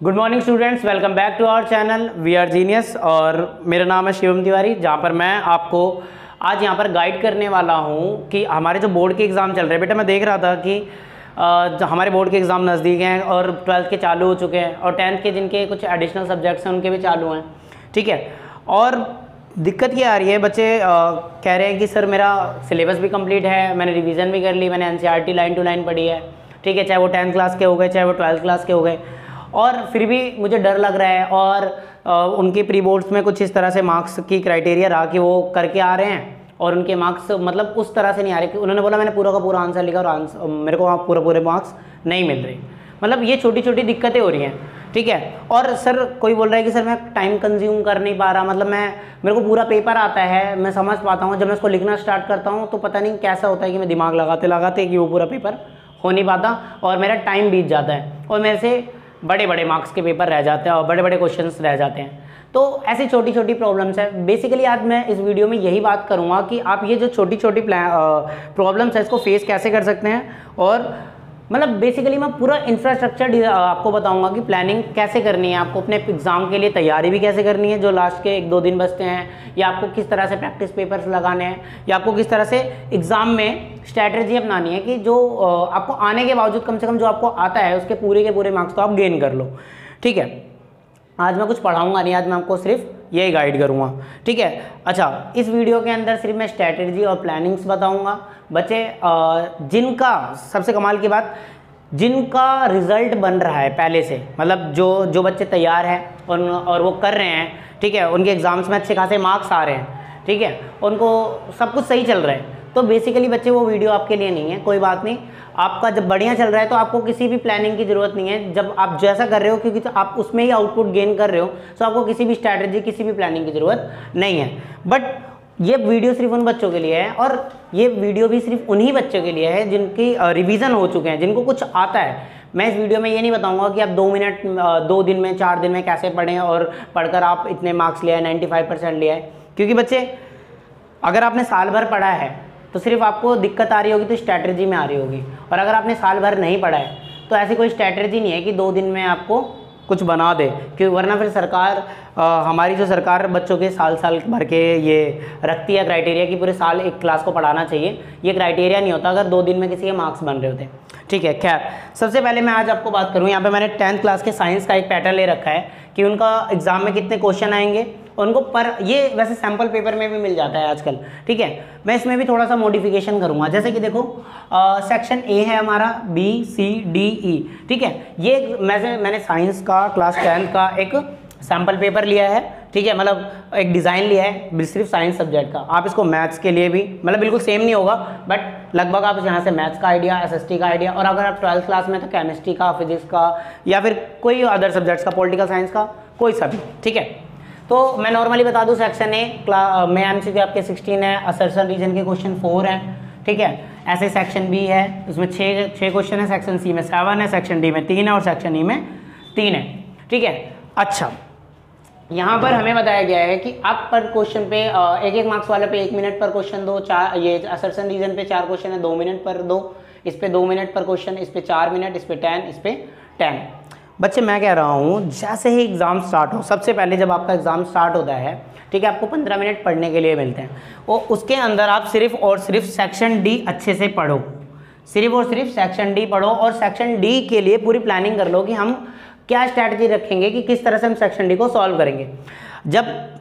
Good morning students, welcome back to our channel We Are Genius. और मेरा नाम है शिवम तिवारी, जहाँ पर मैं आपको आज यहाँ पर गाइड करने वाला हूँ कि हमारे जो बोर्ड के एग्ज़ाम चल रहे हैं। बेटा मैं देख रहा था कि हमारे बोर्ड के एग्ज़ाम नज़दीक हैं और 12th के चालू हो चुके हैं और 10th के जिनके कुछ एडिशनल सब्जेक्ट्स हैं उनके भी चालू हैं। ठीक है, और दिक्कत ये आ रही है, बच्चे कह रहे हैं कि सर मेरा सिलेबस भी कंप्लीट है, मैंने रिवीजन भी कर ली, मैंने एनसीईआरटी लाइन टू लाइन पढ़ी है। ठीक है, चाहे वो 10th क्लास के हो गए, चाहे वो 12th क्लास के हो गए, और फिर भी मुझे डर लग रहा है। और उनके प्री बोर्ड्स में कुछ इस तरह से मार्क्स की क्राइटेरिया रहा कि वो करके आ रहे हैं और उनके मार्क्स मतलब उस तरह से नहीं आ रहे कि उन्होंने बोला मैंने पूरा का पूरा आंसर लिखा और मेरे को पूरे मार्क्स नहीं मिल रहे। मतलब ये छोटी छोटी दिक्कतें हो रही हैं। ठीक है, और सर कोई बोल रहा है कि सर मैं टाइम कंज्यूम कर नहीं पा रहा, मतलब मेरे को पूरा पेपर आता है, मैं समझ पाता हूँ, जब मैं उसको लिखना स्टार्ट करता हूँ तो पता नहीं कैसा होता है कि मैं दिमाग लगाते लगाते कि वो पूरा पेपर हो नहीं पाता और मेरा टाइम बीत जाता है और मेरे से बड़े बड़े मार्क्स के पेपर रह जाते हैं और बड़े बड़े क्वेश्चंस रह जाते हैं। तो ऐसी छोटी छोटी प्रॉब्लम्स है। बेसिकली आज मैं इस वीडियो में यही बात करूँगा कि आप ये जो छोटी छोटी प्रॉब्लम्स है इसको फेस कैसे कर सकते हैं, और मतलब बेसिकली मैं पूरा इंफ्रास्ट्रक्चर आपको बताऊंगा कि प्लानिंग कैसे करनी है, आपको अपने एग्ज़ाम के लिए तैयारी भी कैसे करनी है जो लास्ट के 1-2 दिन बचते हैं, या आपको किस तरह से प्रैक्टिस पेपर्स लगाने हैं, या आपको किस तरह से एग्ज़ाम में स्ट्रैटेजी अपनानी है कि जो आपको आने के बावजूद कम से कम जो आपको आता है उसके पूरे के पूरे मार्क्स तो आप गेन कर लो। ठीक है, आज मैं कुछ पढ़ाऊँगा नहीं, आज मैं आपको सिर्फ यही गाइड करूँगा। ठीक है, अच्छा इस वीडियो के अंदर सिर्फ मैं स्ट्रैटेजी और प्लानिंग्स बताऊँगा। बच्चे जिनका सबसे कमाल की बात, जिनका रिज़ल्ट बन रहा है पहले से, मतलब जो बच्चे तैयार हैं और वो कर रहे हैं, ठीक है, उनके एग्ज़ाम्स में अच्छे खासे मार्क्स आ रहे हैं, ठीक है, उनको सब कुछ सही चल रहा है, तो बेसिकली बच्चे वो वीडियो आपके लिए नहीं है। कोई बात नहीं, आपका जब बढ़िया चल रहा है तो आपको किसी भी प्लानिंग की ज़रूरत नहीं है। जब आप जैसा कर रहे हो क्योंकि तो आप उसमें ही आउटपुट गेन कर रहे हो, तो आपको किसी भी स्ट्रैटेजी किसी भी प्लानिंग की ज़रूरत नहीं है। बट ये वीडियो सिर्फ उन बच्चों के लिए है और ये वीडियो भी सिर्फ उन्हीं बच्चों के लिए है जिनकी रिवीजन हो चुके हैं, जिनको कुछ आता है। मैं इस वीडियो में ये नहीं बताऊंगा कि आप 2 दिन में 4 दिन में कैसे पढ़ें और पढ़कर आप इतने मार्क्स ले आए, 95% ले आए, क्योंकि बच्चे अगर आपने साल भर पढ़ा है तो सिर्फ आपको दिक्कत आ रही होगी तो स्ट्रैटेजी में आ रही होगी, और अगर आपने साल भर नहीं पढ़ा है तो ऐसी कोई स्ट्रैटेजी नहीं है कि 2 दिन में आपको कुछ बना दे, क्योंकि वरना फिर सरकार हमारी जो सरकार बच्चों के साल भर के ये रखती है क्राइटेरिया कि पूरे साल एक क्लास को पढ़ाना चाहिए, ये क्राइटेरिया नहीं होता अगर 2 दिन में किसी के मार्क्स बन रहे होते। ठीक है, खैर सबसे पहले मैं आज आपको बात करूँ, यहाँ पे मैंने 10th क्लास के साइंस का एक पैटर्न ले रखा है कि उनका एग्जाम में कितने क्वेश्चन आएंगे उनको, पर ये वैसे सैम्पल पेपर में भी मिल जाता है आजकल। ठीक है, मैं इसमें भी थोड़ा सा मॉडिफिकेशन करूँगा, जैसे कि देखो सेक्शन ए है हमारा BCDE। ठीक है, ये मैंने साइंस का क्लास 10th का एक सैम्पल पेपर लिया है। ठीक है, मतलब एक डिज़ाइन लिया है सिर्फ साइंस सब्जेक्ट का। आप इसको मैथ्स के लिए भी, मतलब बिल्कुल सेम नहीं होगा बट लगभग आप यहाँ से मैथ्स का आइडिया, SST का आइडिया, और अगर आप 12th क्लास में तो केमिस्ट्री का, फिजिक्स का, या फिर कोई अदर सब्जेक्ट्स का, पॉलिटिकल साइंस का, कोई सा भी। ठीक है, तो मैं नॉर्मली बता दूं सेक्शन ए में MCQ आपके 16 है, असर्शन रीजन के क्वेश्चन 4 हैं। ठीक है, ऐसे सेक्शन बी है, उसमें 6 क्वेश्चन है, सेक्शन सी में 7 है, सेक्शन डी में 3 है और सेक्शन ई में 3 है। ठीक है, अच्छा यहाँ पर हमें बताया गया है कि आप पर क्वेश्चन पे एक मार्क्स वाले पे 1 मिनट पर क्वेश्चन दो, ये असर्शन रीजन पे 4 क्वेश्चन है, 2 मिनट पर दो, इस पे 2 मिनट पर क्वेश्चन, इस पे 4 मिनट, इस पे 10, इस पे 10। बच्चे मैं कह रहा हूँ जैसे ही एग्ज़ाम स्टार्ट हो, सबसे पहले जब आपका एग्ज़ाम स्टार्ट होता है, ठीक है, आपको 15 मिनट पढ़ने के लिए मिलते हैं और उसके अंदर आप सिर्फ और सिर्फ सेक्शन डी अच्छे से पढ़ो, सिर्फ और सिर्फ सेक्शन डी पढ़ो और सेक्शन डी के लिए पूरी प्लानिंग कर लो कि हम क्या स्ट्रैटेजी रखेंगे कि किस तरह से हम सेक्शन डी को सॉल्व करेंगे।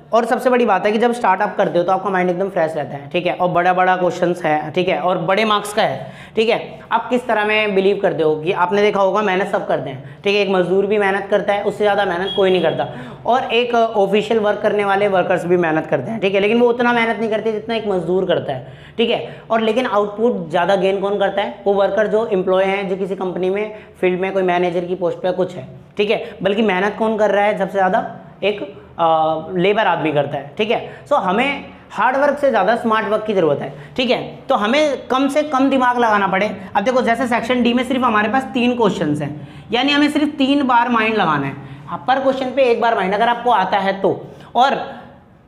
और सबसे बड़ी बात है कि जब स्टार्टअप करते हो तो आपका माइंड एकदम फ्रेश रहता है। ठीक है, और बड़ा क्वेश्चंस है, ठीक है, और बड़े मार्क्स का है। ठीक है, आप किस तरह में बिलीव करते हो कि आपने देखा होगा मेहनत सब करते हैं। ठीक है, एक मजदूर भी मेहनत करता है, उससे ज़्यादा मेहनत कोई नहीं करता, और एक ऑफिशियल वर्क करने वाले वर्कर्स भी मेहनत करते हैं। ठीक है, लेकिन वो उतना मेहनत नहीं करते जितना एक मजदूर करता है। ठीक है, और लेकिन आउटपुट ज़्यादा गेन कौन करता है? वो वर्कर जो एम्प्लॉय हैं, जो किसी कंपनी में फील्ड में कोई मैनेजर की पोस्ट पर कुछ है। ठीक है, बल्कि मेहनत कौन कर रहा है सबसे ज़्यादा? एक लेबर आदमी करता है। ठीक है, सो हमें हार्ड वर्क से ज़्यादा स्मार्ट वर्क की ज़रूरत है। ठीक है, तो हमें कम से कम दिमाग लगाना पड़े। अब देखो जैसे सेक्शन डी में सिर्फ हमारे पास 3 क्वेश्चंस हैं, यानी हमें सिर्फ 3 बार माइंड लगाना है पर क्वेश्चन पे 1 बार माइंड, अगर आपको आता है तो। और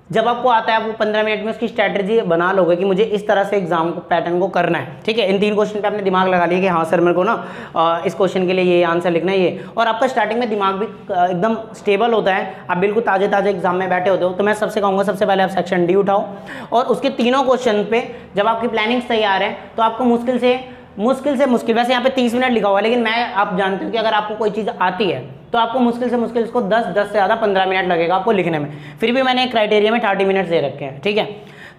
जब आपको आता है, आप वो 15 मिनट में उसकी स्ट्रैटेजी बना लोगे कि मुझे इस तरह से एग्जाम को पैटर्न को करना है, ठीक है। इन 3 क्वेश्चन पे आपने दिमाग लगा लिया कि हाँ सर मेरे को ना इस क्वेश्चन के लिए ये आंसर लिखना है ये, और आपका स्टार्टिंग में दिमाग भी एकदम स्टेबल होता है, आप बिल्कुल ताजे ताजे एग्जाम में बैठे होते हो, तो मैं सबसे कहूँगा सबसे पहले आप सेक्शन डी उठाओ, और उसके तीनों क्वेश्चन पे जब आपकी प्लानिंग तैयार है तो आपको मुश्किल से मुश्किल, वैसे यहाँ पे 30 मिनट लिखा हुआ है, लेकिन मैं आप जानते हो कि अगर आपको कोई चीज़ आती है तो आपको मुश्किल से मुश्किल इसको 10 से ज़्यादा 15 मिनट लगेगा आपको लिखने में, फिर भी मैंने क्राइटेरिया में 30 मिनट्स दे रखे हैं, ठीक है।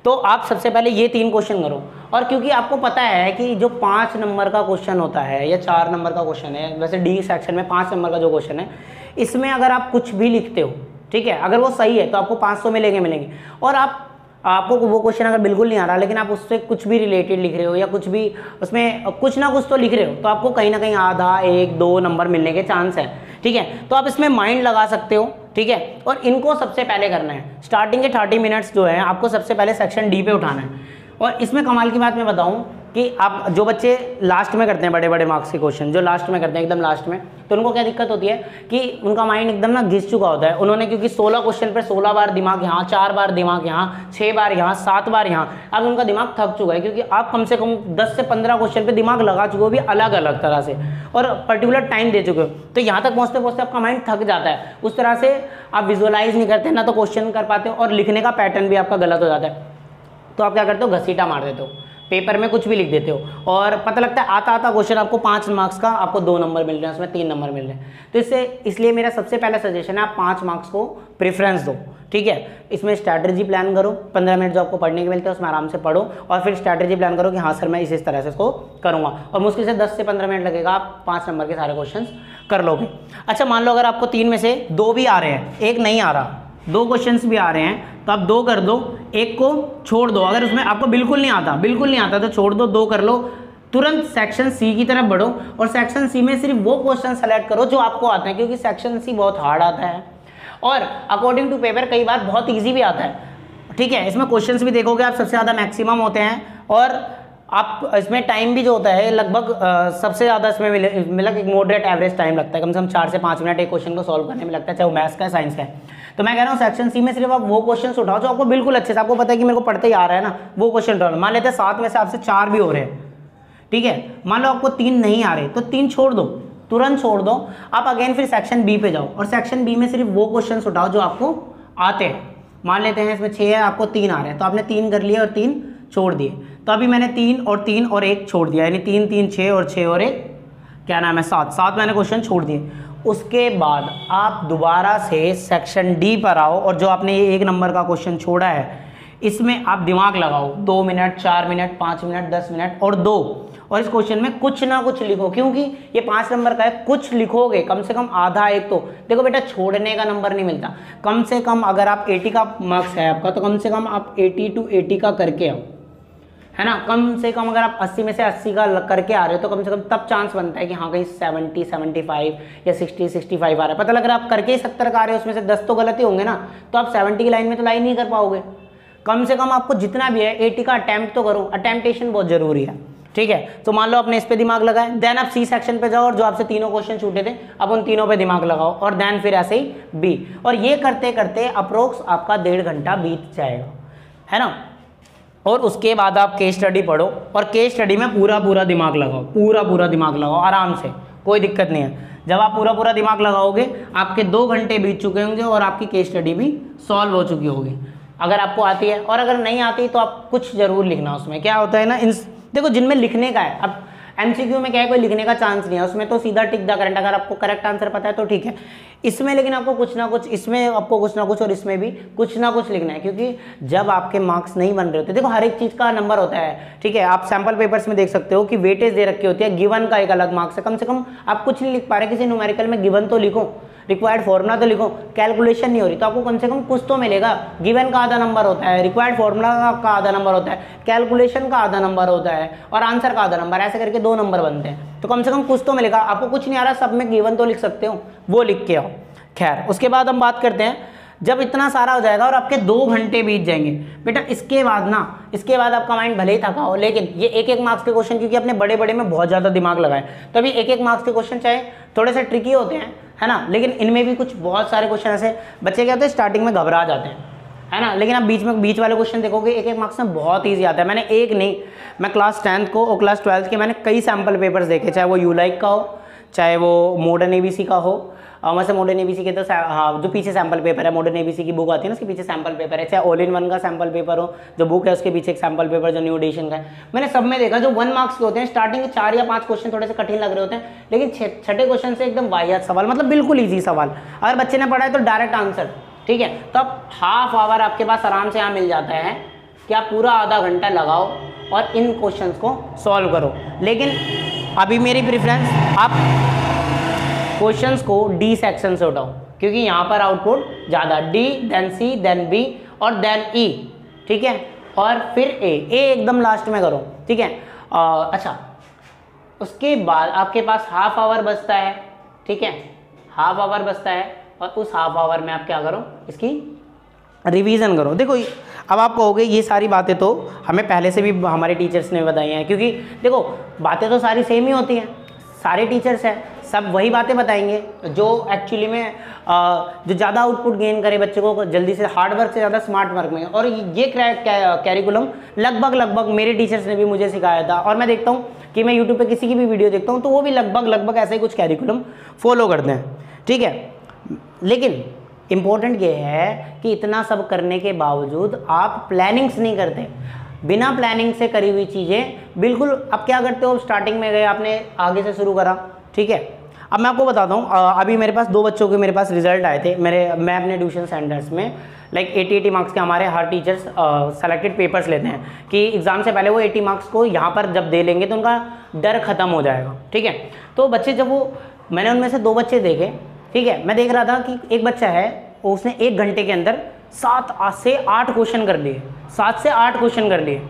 तो आप सबसे पहले ये 3 क्वेश्चन करो, और क्योंकि आपको पता है कि जो 5 नंबर का क्वेश्चन होता है या 4 नंबर का क्वेश्चन है, वैसे डी सेक्शन में 5 नंबर का जो क्वेश्चन है, इसमें अगर आप कुछ भी लिखते हो, ठीक है, अगर वो सही है तो आपको 500 मिलेंगे, और आपको वो क्वेश्चन अगर बिल्कुल नहीं आ रहा लेकिन आप उससे कुछ भी रिलेटेड लिख रहे हो या कुछ भी उसमें कुछ ना कुछ तो लिख रहे हो, तो आपको कहीं ना कहीं आधा 1-2 नंबर मिलने के चांस है, ठीक है। तो आप इसमें माइंड लगा सकते हो, ठीक है, और इनको सबसे पहले करना है। स्टार्टिंग के 30 मिनट्स जो है आपको सबसे पहले सेक्शन डी पे उठाना है, और इसमें कमाल की बात मैं बताऊं कि आप जो बच्चे लास्ट में करते हैं बड़े मार्क्स के क्वेश्चन, जो लास्ट में करते हैं एकदम लास्ट में, तो उनको क्या दिक्कत होती है कि उनका माइंड एकदम ना घिस चुका होता है, उन्होंने क्योंकि 16 क्वेश्चन पर 16 बार दिमाग यहाँ, 4 बार दिमाग यहाँ, 6 बार यहाँ, 7 बार यहाँ, अब उनका दिमाग थक चुका है, क्योंकि आप कम से कम 10 से 15 क्वेश्चन पे दिमाग लगा चुके हो भी अलग अलग तरह से, और पर्टिकुलर टाइम दे चुके हो, तो यहाँ तक पहुँचते पहुँचते आपका माइंड थक जाता है, उस तरह से आप विजुअलाइज नहीं करते, ना तो क्वेश्चन कर पाते हो, और लिखने का पैटर्न भी आपका गलत हो जाता है। तो आप क्या करते हो, घसीटा मार देते हो, पेपर में कुछ भी लिख देते हो, और पता लगता है आता क्वेश्चन आपको 5 मार्क्स का आपको 2 नंबर मिल रहे हैं, उसमें 3 नंबर मिल रहे हैं। तो इसलिए मेरा सबसे पहला सजेशन है आप 5 मार्क्स को प्रेफरेंस दो, ठीक है। इसमें स्ट्रैटेजी प्लान करो, 15 मिनट जो आपको पढ़ने के मिलते हैं उसमें आराम से पढ़ो, और फिर स्ट्रैटेजी प्लान करो कि हाँ सर मैं इस तरह से इसको करूँगा, और मुश्किल से 10 से 15 मिनट लगेगा, आप 5 नंबर के सारे क्वेश्चन कर लोगे। अच्छा, मान लो अगर आपको 3 में से 2 भी आ रहे हैं, 1 नहीं आ रहा, 2 क्वेश्चंस भी आ रहे हैं, तो आप 2 कर दो, 1 को छोड़ दो, अगर उसमें आपको बिल्कुल नहीं आता तो छोड़ दो, 2 कर लो, तुरंत सेक्शन सी की तरफ बढ़ो, और सेक्शन सी में सिर्फ वो क्वेश्चन सेलेक्ट करो जो आपको आते हैं, क्योंकि सेक्शन सी बहुत हार्ड आता है, और अकॉर्डिंग टू पेपर कई बार बहुत ईजी भी आता है, ठीक है। इसमें क्वेश्चंस भी देखोगे आप सबसे ज़्यादा मैक्सिमम होते हैं, और आप इसमें टाइम भी जो होता है लगभग सबसे ज़्यादा इसमें मतलब एक मॉडरेट एवरेज टाइम लगता है, कम से कम 4 से 5 मिनट एक क्वेश्चन को सॉल्व करने में लगता है, चाहे वो मैथ्स का है साइंस का है। तो मैं कह रहा हूँ सेक्शन सी में सिर्फ आप वो क्वेश्चन उठाओ जो आपको बिल्कुल अच्छे से, आपको पता है कि मेरे को पढ़ते ही आ रहा है ना, वो क्वेश्चन उठाओ। मान लेते हैं 7 में से आपसे 4 भी हो रहे हैं, ठीक है, मान लो आपको 3 नहीं आ रहे तो 3 छोड़ दो, तुरंत छोड़ दो, आप अगेन फिर सेक्शन बी पे जाओ, और सेक्शन बी में सिर्फ वो क्वेश्चन उठाओ जो आपको आते हैं। मान लेते हैं इसमें 6 है, आपको 3 आ रहे हैं, तो आपने 3 कर लिए और 3 छोड़ दिए, तो अभी मैंने 3 और 1 छोड़ दिया, यानी 3 6 और 6 और 1 क्या नाम है 7 मैंने क्वेश्चन छोड़ दिए। उसके बाद आप दोबारा से सेक्शन डी पर आओ, और जो आपने ये 1 नंबर का क्वेश्चन छोड़ा है इसमें आप दिमाग लगाओ, 2 मिनट, 4 मिनट, 5 मिनट, 10 मिनट और 2, और इस क्वेश्चन में कुछ ना कुछ लिखो, क्योंकि ये 5 नंबर का है, कुछ लिखोगे कम से कम आधा एक तो। देखो बेटा, छोड़ने का नंबर नहीं मिलता, कम से कम अगर आप 80 का मार्क्स है आपका, तो कम से कम आप 80 to 80 का करके आओ, है ना। कम से कम अगर आप 80 में से 80 का करके आ रहे हो तो कम से कम तब चांस बनता है कि हाँ कहीं 70, 75 या 60, 65 आ रहा है। पता लग रहा है आप करके ही 70 का आ रहे हो, उसमें से 10 तो गलती होंगे ना, तो आप 70 की लाइन में तो लाइन नहीं कर पाओगे। कम से कम आपको जितना भी है 80 का अटैम्प्ट तो करो, अटैम्प्टेशन बहुत जरूरी है, ठीक है। तो मान लो आपने इस पे दिमाग लगाया, देन आप सी सेक्शन पे जाओ, और जो आपसे तीनों क्वेश्चन छूटे थे अब उन तीनों पे दिमाग लगाओ, और देन फिर ऐसे ही बी, और ये करते करते अप्रोक्स आपका 1.5 घंटा बीत जाएगा, है ना। और उसके बाद आप केस स्टडी पढ़ो, और केस स्टडी में पूरा दिमाग लगाओ, पूरा दिमाग लगाओ आराम से, कोई दिक्कत नहीं है। जब आप पूरा दिमाग लगाओगे आपके 2 घंटे बीत चुके होंगे और आपकी केस स्टडी भी सॉल्व हो चुकी होगी, अगर आपको आती है। और अगर नहीं आती तो आप कुछ जरूर लिखना, उसमें क्या होता है ना, देखो जिनमें लिखने का है, अब एमसीक्यू में क्या है, कोई लिखने का चांस नहीं है, उसमें तो सीधा टिक द करंट, अगर आपको करेक्ट आंसर पता है तो ठीक है। इसमें लेकिन आपको कुछ ना कुछ, इसमें आपको कुछ ना कुछ और इसमें भी कुछ ना कुछ लिखना है, क्योंकि जब आपके मार्क्स नहीं बन रहे होते, देखो हर एक चीज़ का नंबर होता है, ठीक है। आप सैम्पल पेपर्स में देख सकते हो कि वेटेज दे रखी होती है, गिवन का एक अलग मार्क्स है, कम से कम आप कुछ नहीं लिख पा रहे किसी न्यूमेरिकल में, गिवन तो लिखो, रिक्वायर्ड फॉर्मूला तो लिखो, कैलकुलेशन नहीं हो रही तो आपको कम से कम कुछ तो मिलेगा। गिवन का आधा नंबर होता है, रिक्वायर्ड फॉर्मूला का आधा नंबर होता है, कैलकुलेशन का आधा नंबर होता है, और आंसर का आधा नंबर, ऐसे करके 2 नंबर बनते हैं, तो कम से कम कुछ तो मिलेगा। आपको कुछ नहीं आ रहा, सब में गिवन तो लिख सकते हो, वो लिख के आओ। खैर, उसके बाद हम बात करते हैं, जब इतना सारा हो जाएगा और आपके 2 घंटे बीत जाएंगे बेटा, इसके बाद आपका माइंड भले ही थका हो, लेकिन ये 1-1 मार्क्स के क्वेश्चन, क्योंकि आपने बड़े में बहुत ज़्यादा दिमाग लगाए, तो अभी 1-1 मार्क्स के क्वेश्चन चाहे थोड़े से ट्रिकी होते हैं, है ना, लेकिन इनमें भी कुछ बहुत सारे क्वेश्चन ऐसे बच्चे क्या होते हैं स्टार्टिंग में घबरा जाते हैं, है ना। लेकिन आप बीच वाले क्वेश्चन देखोगे एक एक मार्क्स में बहुत ईजी आता है। मैंने एक नहीं, मैं क्लास 10th को और क्लास 12th के मैंने कई सैम्पल पेपर्स देखे, चाहे वो यूलाइक का हो, चाहे वो मॉडर्न एबीसी का हो। वैसे मॉडर्न एबीसी के तो हाँ, जो पीछे सैम्पल पेपर है, मॉडर्न एबीसी की बुक आती है ना, उसके पीछे सैम्पल पेपर है, चाहे ऑल इन वन का सैम्पल पेपर हो, जो बुक है उसके पीछे एक सैम्पल पेपर जो न्यू एडिशन का है। मैंने सब में देखा जो 1 मार्क्स के होते हैं, स्टार्टिंग के 4 या 5 क्वेश्चन थोड़े से कठिन लग रहे होते हैं, लेकिन छठे क्वेश्चन से एकदम वाहियात सवाल, मतलब बिल्कुल ईजी सवाल। अगर बच्चे ने पढ़ा है तो डायरेक्ट आंसर, ठीक है। तो अब हाफ आवर आपके पास आराम से यहाँ मिल जाता है कि आप पूरा आधा घंटा लगाओ और इन क्वेश्चंस को सॉल्व करो। लेकिन अभी मेरी प्रेफरेंस, आप क्वेश्चंस को डी सेक्शन से उठाओ, क्योंकि यहाँ पर आउटपुट ज़्यादा, डी देन सी देन बी और देन ई, ठीक है, और फिर ए एकदम लास्ट में करो, ठीक है। अच्छा, उसके बाद आपके पास हाफ आवर बचता है, ठीक है, हाफ आवर बचता है, और उस हाफ आवर में आप क्या करो, इसकी रिवीजन करो। देखो अब आप कहोगे ये सारी बातें तो हमें पहले से भी हमारे टीचर्स ने बताई हैं, क्योंकि देखो बातें तो सारी सेम ही होती हैं, सारे टीचर्स हैं, सब वही बातें बताएंगे जो एक्चुअली में जो ज़्यादा आउटपुट गेन करे बच्चे को जल्दी से, हार्ड वर्क से ज़्यादा स्मार्ट वर्क में। और ये कैरिकुलम लगभग मेरे टीचर्स ने भी मुझे सिखाया था, और मैं देखता हूँ कि मैं यूट्यूब पे किसी की भी वीडियो देखता हूँ तो वो भी लगभग ऐसे ही कुछ कैरिकुलम फॉलो करते हैं, ठीक है। लेकिन इम्पोर्टेंट ये है कि इतना सब करने के बावजूद आप प्लानिंग्स नहीं करते, बिना प्लानिंग से करी हुई चीज़ें बिल्कुल। अब क्या करते हो, स्टार्टिंग में गए, आपने आगे से शुरू करा, ठीक है। अब मैं आपको बताता हूँ, अभी मेरे पास 2 बच्चों के मेरे पास रिजल्ट आए थे, मैं अपने ट्यूशन सेंटर्स में लाइक 80 मार्क्स के हमारे हर टीचर्स सेलेक्टेड पेपर्स लेते हैं कि एग्ज़ाम से पहले वो 80 मार्क्स को यहाँ पर जब दे लेंगे तो उनका डर ख़त्म हो जाएगा, ठीक है। तो बच्चे जब वो, मैंने उनमें से 2 बच्चे देखे, ठीक है, मैं देख रहा था कि एक बच्चा है उसने 1 घंटे के अंदर 7 से 8 क्वेश्चन कर लिए, 7 से 8 क्वेश्चन कर लिए,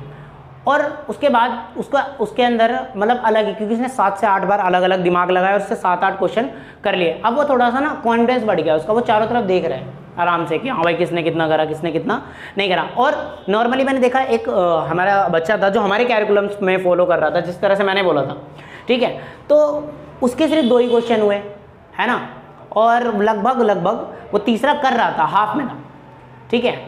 और उसके बाद उसके अंदर मतलब अलग ही, क्योंकि उसने 7 से 8 बार अलग अलग दिमाग लगाया और उससे 7-8 क्वेश्चन कर लिए। अब वो थोड़ा सा ना कॉन्फिडेंस बढ़ गया उसका, वो चारों तरफ देख रहा है आराम से कि हाँ भाई किसने कितना करा, किसने कितना नहीं करा। और नॉर्मली मैंने देखा एक हमारा बच्चा था जो हमारे कैरिकुलम्स में फॉलो कर रहा था जिस तरह से मैंने बोला था, ठीक है, तो उसके सिर्फ 2 ही क्वेश्चन हुए, है ना, और लगभग वो तीसरा कर रहा था, हाफ में था, ठीक है।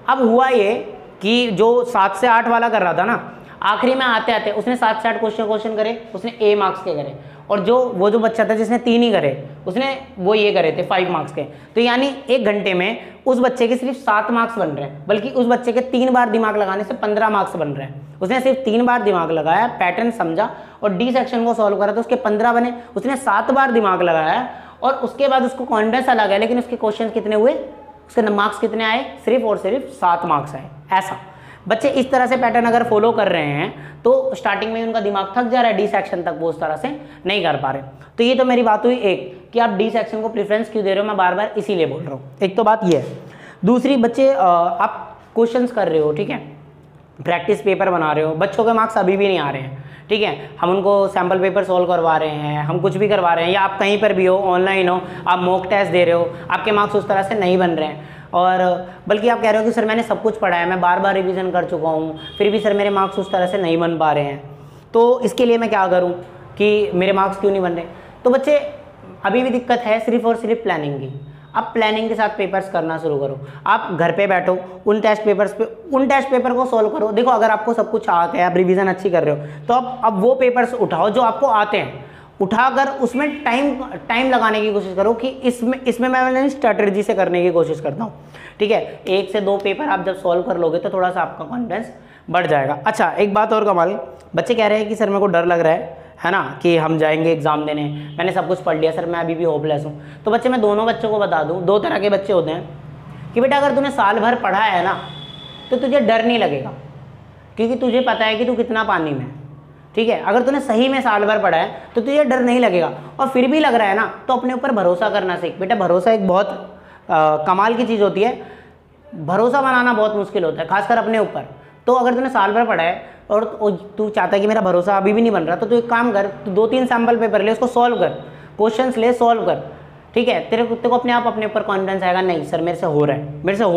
अब हुआ ये कि जो 7 से 8 वाला कर रहा था ना, आखिरी में आते आते उसने 7 से 8 क्वेश्चन करे, उसने ए मार्क्स के करे, और वो जो बच्चा था जिसने 3 ही करे उसने वो ये करे थे 5 मार्क्स के। तो यानी 1 घंटे में उस बच्चे के सिर्फ 7 मार्क्स बन रहे हैं, बल्कि उस बच्चे के 3 बार दिमाग लगाने से 15 मार्क्स बन रहे हैं। उसने सिर्फ 3 बार दिमाग लगाया, पैटर्न समझा और डी सेक्शन को सॉल्व करा तो उसके 15 बने। उसने 7 बार दिमाग लगाया और उसके बाद उसको कॉन्फिडेंस अलग है, लेकिन उसके क्वेश्चन कितने हुए, उसके मार्क्स कितने आए, सिर्फ और सिर्फ 7 मार्क्स आए। ऐसा बच्चे इस तरह से पैटर्न अगर फॉलो कर रहे हैं तो स्टार्टिंग में उनका दिमाग थक जा रहा है, डी सेक्शन तक वो उस तरह से नहीं कर पा रहे। तो ये तो मेरी बात हुई एक कि आप डी सेक्शन को प्रेफरेंस क्यों दे रहे हो, मैं बार बार इसीलिए बोल रहा हूँ। एक तो बात ये है। दूसरी, बच्चे आप क्वेश्चंस कर रहे हो, ठीक है, प्रैक्टिस पेपर बना रहे हो, बच्चों के मार्क्स अभी भी नहीं आ रहे हैं, ठीक है, हम उनको सैम्पल पेपर सॉल्व करवा रहे हैं, हम कुछ भी करवा रहे हैं, या आप कहीं पर भी हो, ऑनलाइन हो, आप मॉक टेस्ट दे रहे हो, आपके मार्क्स उस तरह से नहीं बन रहे हैं, और बल्कि आप कह रहे हो कि सर मैंने सब कुछ पढ़ा है, मैं बार बार रिवीजन कर चुका हूँ, फिर भी सर मेरे मार्क्स उस तरह से नहीं बन पा रहे हैं, तो इसके लिए मैं क्या करूँ कि मेरे मार्क्स क्यों नहीं बन रहे। तो बच्चे अभी भी दिक्कत है सिर्फ और सिर्फ प्लानिंग की। अब प्लानिंग के साथ पेपर्स करना शुरू करो, आप घर पे बैठो, उन टेस्ट पेपर को सॉल्व करो। देखो अगर आपको सब कुछ आता है, आप रिवीजन अच्छी कर रहे हो, तो अब वो पेपर्स उठाओ जो आपको आते हैं, उठाकर उसमें टाइम लगाने की कोशिश करो कि इसमें मैं स्ट्रैटेजी से करने की कोशिश करता हूँ, ठीक है। 1 से 2 पेपर आप जब सॉल्व कर लोगे तो थोड़ा सा आपका कॉन्फिडेंस बढ़ जाएगा। अच्छा, एक बात और कमाल, बच्चे कह रहे हैं कि सर मेरे को डर लग रहा है ना, कि हम जाएंगे एग्जाम देने, मैंने सब कुछ पढ़ लिया सर, मैं अभी भी होपलेस हूँ। तो बच्चे, मैं दोनों बच्चों को बता दूँ, 2 तरह के बच्चे होते हैं कि बेटा अगर तूने साल भर पढ़ा है ना तो तुझे डर नहीं लगेगा, क्योंकि तुझे पता है कि तू कितना पानी में, ठीक है। अगर तूने सही में साल भर पढ़ा है तो तुझे डर नहीं लगेगा, और फिर भी लग रहा है ना तो अपने ऊपर भरोसा करना सीख। बेटा भरोसा एक बहुत कमाल की चीज़ होती है, भरोसा बनाना बहुत मुश्किल होता है, खासकर अपने ऊपर। तो अगर तूने साल भर पढ़ा है और तू चाहता है कि मेरा भरोसा अभी भी नहीं बन रहा, तो तू एक काम कर, तू 2-3 सैम्पल पेपर ले, उसको सॉल्व कर, क्वेश्चंस ले, सॉल्व कर, ठीक है। तेरे को अपने आप अपने ऊपर कॉन्फिडेंस आएगा, नहीं सर मेरे से हो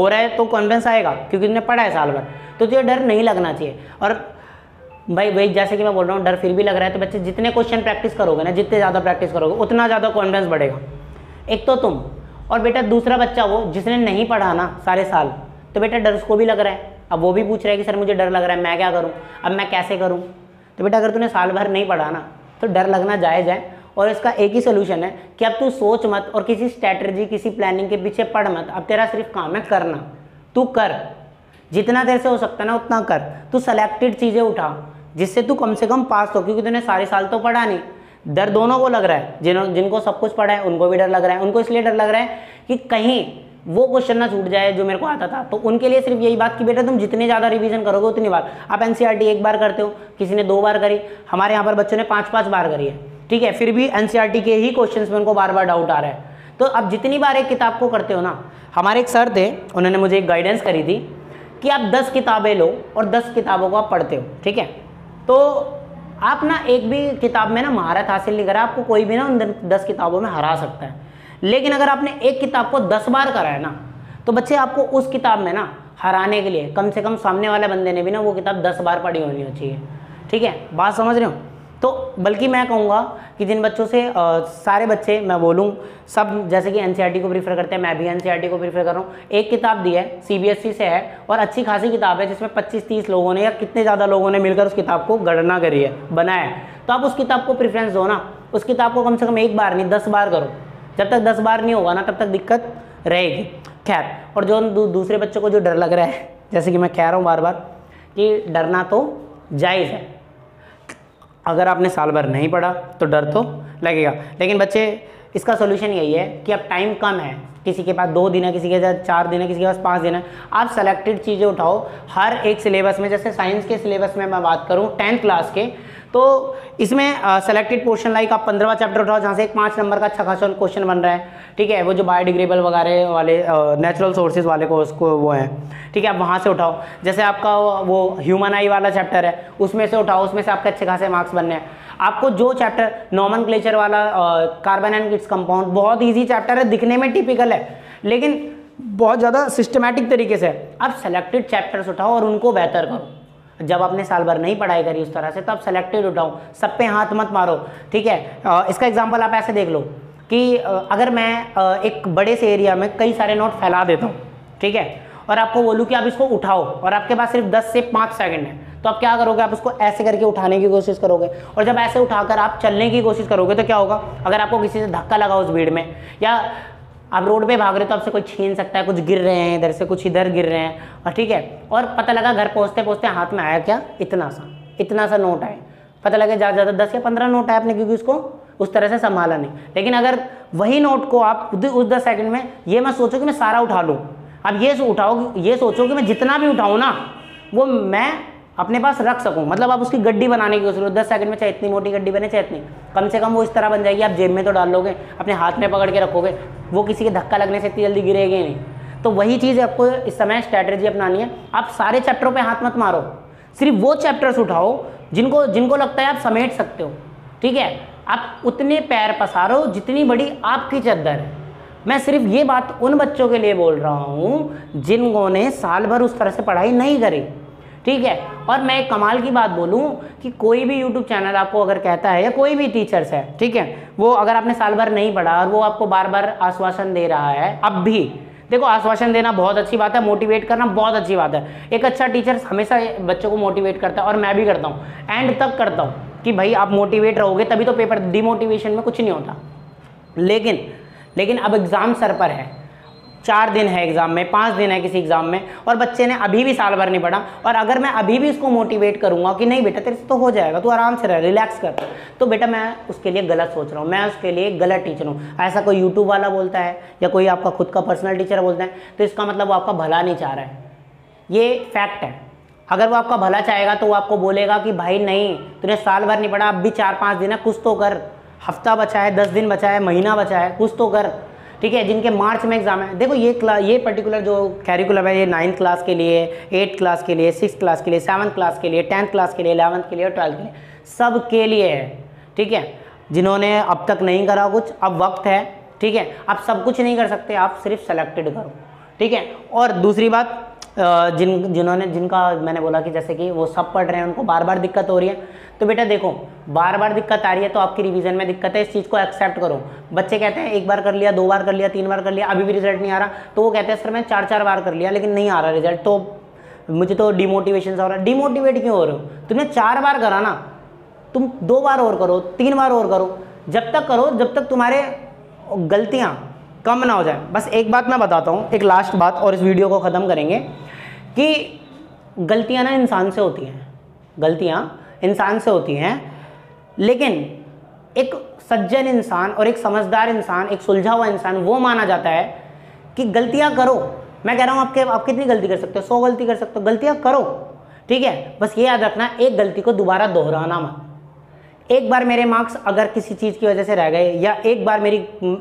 रहा है तो कॉन्फिडेंस आएगा, क्योंकि तुमने पढ़ा है साल भर, तो तुझे डर नहीं लगना चाहिए। और भाई जैसे कि मैं बोल रहा हूँ, डर फिर भी लग रहा है, तो बच्चे जितने क्वेश्चन प्रैक्टिस करोगे ना, जितने ज़्यादा प्रैक्टिस करोगे उतना ज़्यादा कॉन्फिडेंस बढ़ेगा। एक तो तुम, और बेटा दूसरा बच्चा वो जिसने नहीं पढ़ा ना सारे साल, तो बेटा डर उसको भी लग रहा है। अब वो भी पूछ रहा है कि सर मुझे डर लग रहा है, मैं क्या करूँ, अब मैं कैसे करूँ। तो बेटा अगर तूने साल भर नहीं पढ़ा ना तो डर लगना जायज़ है, और इसका एक ही सोल्यूशन है कि अब तू सोच मत और किसी स्ट्रैटेजी किसी प्लानिंग के पीछे पढ़ मत। अब तेरा सिर्फ काम है करना। तू कर, जितना देर से हो सकता है ना उतना कर। तू सेलेक्टेड चीज़ें उठा जिससे तू कम से कम पास हो, क्योंकि तूने सारे साल तो पढ़ा नहीं। डर दोनों को लग रहा है, जिनको सब कुछ पढ़ा है उनको भी डर लग रहा है। उनको इसलिए डर लग रहा है कि कहीं वो क्वेश्चन ना छूट जाए जो मेरे को आता था। तो उनके लिए सिर्फ यही बात कि बेटा तुम जितने ज़्यादा रिवीजन करोगे उतनी बार। आप एनसीईआरटी एक बार करते हो, किसी ने 2 बार करी, हमारे यहाँ पर बच्चों ने 5-5 बार करी है, ठीक है, फिर भी एनसीईआरटी के ही क्वेश्चंस में उनको बार बार डाउट आ रहा है। तो अब जितनी बार एक किताब को करते हो ना, हमारे एक सर थे, उन्होंने मुझे एक गाइडेंस करी थी कि आप 10 किताबें लो और 10 किताबों को आप पढ़ते हो, ठीक है। तो आप ना एक भी किताब में ना महारत हासिल नहीं करा, आपको कोई भी ना उन 10 किताबों में हरा सकता है। लेकिन अगर आपने एक किताब को 10 बार करा है ना, तो बच्चे आपको उस किताब में ना हराने के लिए कम से कम सामने वाले बंदे ने भी ना वो किताब 10 बार पढ़ी होनी चाहिए, ठीक है। बात समझ रहे हो। तो बल्कि मैं कहूँगा कि जिन बच्चों से सारे बच्चे मैं बोलूँ सब जैसे कि एनसीईआरटी को प्रीफर करते हैं, मैं भी एनसीईआरटी को प्रीफर कर रहा हूँ। एक किताब दी है सीबीएसई से है और अच्छी खासी किताब है, जिसमें 25-30 लोगों ने या कितने ज़्यादा लोगों ने मिलकर उस किताब को गणना करी है, बनाया है। तो आप उस किताब को प्रेफरेंस दो ना, उस किताब को कम से कम एक बार नहीं 10 बार करो। जब तक 10 बार नहीं होगा ना तब तक दिक्कत रहेगी। खैर, और जो दूसरे बच्चों को जो डर लग रहा है, जैसे कि मैं कह रहा हूँ बार बार कि डरना तो जायज़ है। अगर आपने साल भर नहीं पढ़ा तो डर तो लगेगा, लेकिन बच्चे इसका सोल्यूशन यही है कि अब टाइम कम है, किसी के पास 2 दिन है, किसी के पास 4 दिन है, किसी के पास 5 दिन है। आप सेलेक्टेड चीज़ें उठाओ हर एक सिलेबस में। जैसे साइंस के सिलेबस में मैं बात करूँ 10th क्लास के, तो इसमें सेलेक्टेड पोर्शन लाइक आप 15वां चैप्टर उठाओ जहाँ से एक 5 नंबर का अच्छा खासा क्वेश्चन बन रहा है, ठीक है। वो जो बायोडिग्रेडेबल वगैरह वाले नेचुरल सोर्सेज वाले को उसको वो हैं, ठीक है, आप वहाँ से उठाओ। जैसे आपका वो ह्यूमन आई वाला चैप्टर है उसमें से उठाओ, उसमें से आपके अच्छे खासे मार्क्स बनने हैं। आपको जो चैप्टर नॉमेनक्लेचर वाला कार्बन एंड इट्स कंपाउंड, बहुत ईजी चैप्टर है, दिखने में टिपिकल है लेकिन बहुत ज़्यादा सिस्टमैटिक तरीके से। आप सेलेक्टेड चैप्टर्स उठाओ और उनको बेहतर करो। जब आपने साल भर नहीं पढ़ाई करी उस तरह से, तो आप सेलेक्टेड उठाओ, सब पे हाथ मत मारो, ठीक है। इसका एग्जांपल आप ऐसे देख लो कि अगर मैं एक बड़े से एरिया में कई सारे नोट फैला देता हूँ, ठीक है, और आपको बोलूँ कि आप इसको उठाओ और आपके पास सिर्फ 10 से 5 सेकंड है, तो आप क्या करोगे, आप उसको ऐसे करके उठाने की कोशिश करोगे। और जब ऐसे उठाकर आप चलने की कोशिश करोगे तो क्या होगा, अगर आपको किसी से धक्का लगा उस भीड़ में, या आप रोड पे भाग रहे हो तो आपसे कोई छीन सकता है, कुछ गिर रहे हैं इधर से, कुछ इधर गिर रहे हैं, और ठीक है, और पता लगा घर पहुँचते पहुँचते हाथ में आया क्या, इतना सा नोट आए, पता लगे ज़्यादा 10 या 15 नोट आए आपने, क्योंकि उसको उस तरह से संभाला नहीं। लेकिन अगर वही नोट को आप उस 10 सेकंड में ये मत सोचो कि मैं सारा उठा लूँ, अब ये सोचो कि मैं जितना भी उठाऊँ ना वो मैं अपने पास रख सकूं। मतलब आप उसकी गड्डी बनाने की कोशिश करो 10 सेकंड में, चाहे इतनी मोटी गड्डी बने चाहे इतनी, कम से कम वो इस तरह बन जाएगी। आप जेब में तो डाल लोगे, अपने हाथ में पकड़ के रखोगे, वो किसी के धक्का लगने से इतनी जल्दी गिरेगी नहीं। तो वही चीज़ आपको इस समय स्ट्रैटेजी अपनानी है। आप सारे चैप्टरों पे हाथ मत मारो, सिर्फ वो चैप्टर्स उठाओ जिनको लगता है आप समेट सकते हो, ठीक है। आप उतने पैर पसारो जितनी बड़ी आपकी चद्दर है। मैं सिर्फ ये बात उन बच्चों के लिए बोल रहा हूँ जिन्होंने साल भर उस तरह से पढ़ाई नहीं करी, ठीक है। और मैं एक कमाल की बात बोलूं कि कोई भी YouTube चैनल आपको अगर कहता है, या कोई भी टीचर्स है, ठीक है, वो अगर आपने साल भर नहीं पढ़ा और वो आपको बार बार आश्वासन दे रहा है, अब भी देखो आश्वासन देना बहुत अच्छी बात है, मोटिवेट करना बहुत अच्छी बात है। एक अच्छा टीचर हमेशा बच्चों को मोटिवेट करता है, और मैं भी करता हूँ, एंड तक करता हूँ कि भाई आप मोटिवेट रहोगे तभी तो पेपर, डिमोटिवेशन में कुछ नहीं होता। लेकिन अब एग्ज़ाम सर पर है, 4 दिन है एग्ज़ाम में, 5 दिन है किसी एग्ज़ाम में, और बच्चे ने अभी भी साल भर नहीं पढ़ा, और अगर मैं अभी भी उसको मोटिवेट करूँगा कि नहीं बेटा तेरे से तो हो जाएगा, तू आराम से रह, रिलैक्स कर, तो बेटा मैं उसके लिए गलत सोच रहा हूँ, मैं उसके लिए गलत टीचर हूँ। ऐसा कोई यूट्यूब वाला बोलता है या कोई आपका खुद का पर्सनल टीचर बोलता है तो इसका मतलब वो आपका भला नहीं चाह रहा है, ये फैक्ट है। अगर वो आपका भला चाहेगा तो वो आपको बोलेगा कि भाई नहीं, तूने साल भर नहीं पढ़ा, अब भी 4-5 दिन है, कुछ तो कर, हफ्ता बचा है, 10 दिन बचा है, महीना बचा है, कुछ तो कर, ठीक है। जिनके मार्च में एग्जाम है, देखो ये पर्टिकुलर जो कैरिकुलम है ये 9th क्लास के लिए, 8th क्लास के लिए, 6th क्लास के लिए, 7th क्लास के लिए, 10th क्लास के लिए, 11th के लिए और 12th के लिए, सब के लिए है, ठीक है। जिन्होंने अब तक नहीं करा कुछ, अब वक्त है, ठीक है। आप सब कुछ नहीं कर सकते, आप सिर्फ सेलेक्टेड करो, ठीक है। और दूसरी बात, जिनका मैंने बोला कि जैसे कि वो सब पढ़ रहे हैं, उनको बार बार दिक्कत हो रही है, तो बेटा देखो बार बार दिक्कत आ रही है तो आपकी रिवीजन में दिक्कत है, इस चीज़ को एक्सेप्ट करो। बच्चे कहते हैं एक बार कर लिया, 2 बार कर लिया, 3 बार कर लिया, अभी भी रिजल्ट नहीं आ रहा, तो वो कहते हैं सर मैं 4 बार कर लिया लेकिन नहीं आ रहा रिजल्ट, तो मुझे तो डिमोटिवेशन हो रहा है। डिमोटिवेट क्यों हो रहे हो? तुमने 4 बार करा ना, तुम 2 बार और करो, 3 बार और करो, जब तक करो जब तक तुम्हारे गलतियाँ कम ना हो जाए। बस एक बात मैं बताता हूँ, एक लास्ट बात, और इस वीडियो को ख़त्म करेंगे कि गलतियाँ ना इंसान से होती हैं, गलतियाँ इंसान से होती हैं, लेकिन एक सज्जन इंसान और एक समझदार इंसान, एक सुलझा हुआ इंसान वो माना जाता है कि गलतियाँ करो। मैं कह रहा हूँ आप कितनी गलती कर सकते हो? 100 गलती कर सकते हो, गलतियाँ करो, ठीक है। बस ये याद रखना, एक गलती को दोबारा दोहराना मत। एक बार मेरे मार्क्स अगर किसी चीज़ की वजह से रह गए, या एक बार मेरी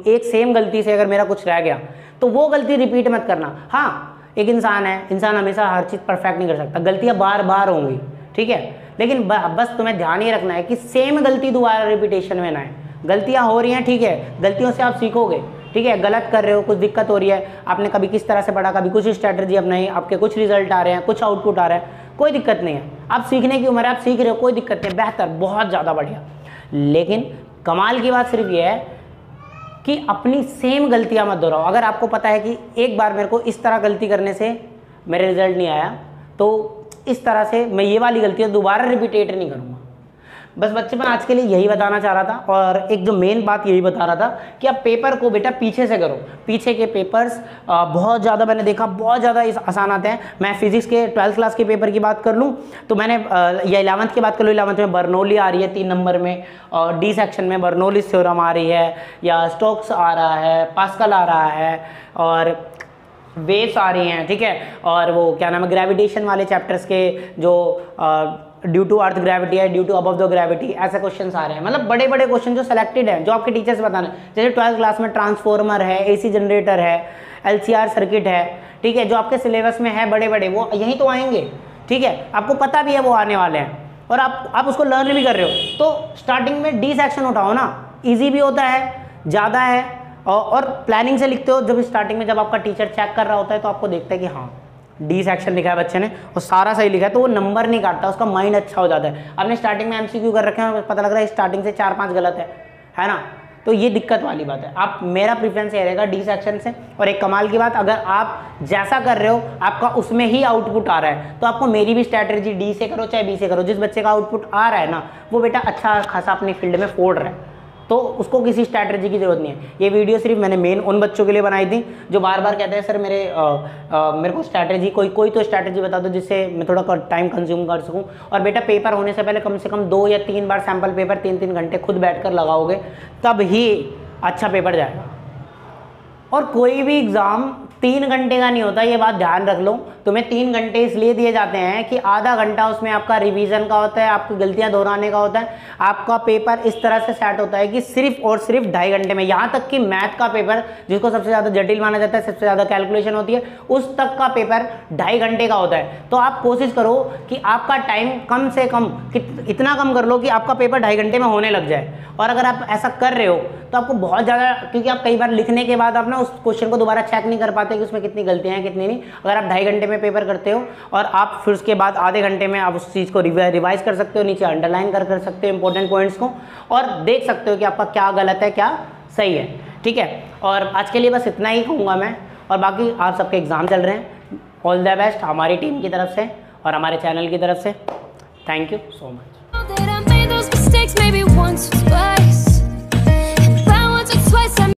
एक सेम गलती से अगर मेरा कुछ रह गया, तो वो गलती रिपीट मत करना। हाँ, एक इंसान है, इंसान हमेशा हर चीज़ परफेक्ट नहीं कर सकता, गलतियाँ बार बार होंगी, ठीक है, लेकिन बस तुम्हें ध्यान ये रखना है कि सेम गलती दोबारा रिपीटेशन में ना है। गलतियाँ हो रही हैं, ठीक है, गलतियों से आप सीखोगे, ठीक है। गलत कर रहे हो, कुछ दिक्कत हो रही है, आपने कभी किस तरह से पढ़ा, कभी कुछ स्ट्रैटेजी अपनाई, आपके कुछ रिजल्ट आ रहे हैं, कुछ आउटपुट आ रहा है, कोई दिक्कत नहीं है। आप सीखने की उम्र है, आप सीख रहे हो, कोई दिक्कत नहीं, बेहतर, बहुत ज़्यादा बढ़िया। लेकिन कमाल की बात सिर्फ ये है कि अपनी सेम गलतियां मत दोहराओ। अगर आपको पता है कि एक बार मेरे को इस तरह गलती करने से मेरे रिजल्ट नहीं आया, तो इस तरह से मैं ये वाली गलतियां दोबारा रिपीटेट नहीं करूँगा। बस बच्चे मैं आज के लिए यही बताना चाह रहा था, और एक जो मेन बात यही बता रहा था कि आप पेपर को बेटा पीछे से करो। पीछे के पेपर्स बहुत ज़्यादा मैंने देखा, बहुत ज़्यादा आसान आते हैं। मैं फिजिक्स के 12th क्लास के पेपर की बात कर लूँ तो मैंने या 11th की बात कर लूँ, 11th में बर्नौली आ रही है 3 नंबर में, और डी सेक्शन में बर्नौलीज़ थ्योरम आ रही है, या स्टोक्स आ रहा है, पास्कल आ रहा है, और वेव्स आ रही हैं, ठीक है। और वो क्या नाम है, ग्रेविटेशन वाले चैप्टर्स के जो ड्यू टू अर्थ ग्रेविटी है, due to above the gravity, ऐसे क्वेश्चंस आ रहे हैं। मतलब बड़े बड़े क्वेश्चन जो सेलेक्टेड हैं, जो आपके टीचर्स बताने, जैसे 12th क्लास में ट्रांसफॉर्मर है, एसी जनरेटर है, एलसीआर सर्किट है, ठीक है, जो आपके सिलेबस में है बड़े बड़े, वो यहीं तो आएंगे, ठीक है, आपको पता भी है वो आने वाले हैं, और आप उसको लर्न भी कर रहे हो। तो स्टार्टिंग में डी सेक्शन उठाओ ना, ईजी भी होता है, ज़्यादा है, और प्लानिंग से लिखते हो। जब स्टार्टिंग में जब आपका टीचर चेक कर रहा होता है तो आपको देखता है कि हाँ डी सेक्शन लिखा है बच्चे ने और सारा सही लिखा है, तो वो नंबर नहीं काटता, उसका माइंड अच्छा हो जाता है। आपने स्टार्टिंग में एमसीक्यू कर रखे हैं, पता लग रहा है स्टार्टिंग से 4-5 गलत है ना, तो ये दिक्कत वाली बात है। आप, मेरा प्रेफरेंस ये रहेगा डी सेक्शन से। और एक कमाल की बात, अगर आप जैसा कर रहे हो आपका उसमें ही आउटपुट आ रहा है, तो आपको मेरी भी स्ट्रैटेजी डी से करो चाहे बी से करो, जिस बच्चे का आउटपुट आ रहा है ना वो बेटा अच्छा खासा अपनी फील्ड में फोड़ रहा है, तो उसको किसी स्ट्रैटेजी की जरूरत नहीं है। ये वीडियो सिर्फ मैंने मेन उन बच्चों के लिए बनाई थी जो बार बार कहते हैं सर मेरे को स्ट्रैटेजी कोई तो स्ट्रैटेजी बता दो जिससे मैं थोड़ा टाइम कंज्यूम कर सकूं। और बेटा पेपर होने से पहले कम से कम 2 या 3 बार सैम्पल पेपर 3-3 घंटे खुद बैठकर लगाओगे, तब ही अच्छा पेपर जाएगा। और कोई भी एग्ज़ाम 3 घंटे का नहीं होता, ये बात ध्यान रख लो। तुम्हें 3 घंटे इसलिए दिए जाते हैं कि आधा घंटा उसमें आपका रिवीजन का होता है, आपकी गलतियां दोहराने का होता है। आपका पेपर इस तरह से सेट होता है कि सिर्फ और सिर्फ 2.5 घंटे में, यहाँ तक कि मैथ का पेपर जिसको सबसे ज़्यादा जटिल माना जाता है, सबसे ज़्यादा कैलकुलेशन होती है, उस तक का पेपर 2.5 घंटे का होता है। तो आप कोशिश करो कि आपका टाइम कम से कम इतना कम कर लो कि आपका पेपर 2.5 घंटे में होने लग जाए। और अगर आप ऐसा कर रहे हो तो आपको बहुत ज़्यादा, क्योंकि आप कई बार लिखने के बाद आप ना उस क्वेश्चन को दोबारा चेक नहीं कर पाते कि उसमें कितनी गलतियां हैं कितनी नहीं। अगर आप 2.5 घंटे में पेपर करते हो और आप फिर उसके बाद आधे घंटे में आप उस चीज़ को रिवाइज कर सकते हो, नीचे अंडरलाइन कर सकते हो इंपॉर्टेंट पॉइंट्स को, और देख सकते हो कि आपका क्या गलत है क्या सही है, ठीक है। और आज के लिए बस इतना ही कहूँगा मैं, और बाकी आप सबके एग्ज़ाम चल रहे हैं, ऑल द बेस्ट हमारी टीम की तरफ से और हमारे चैनल की तरफ से। Thank you so much.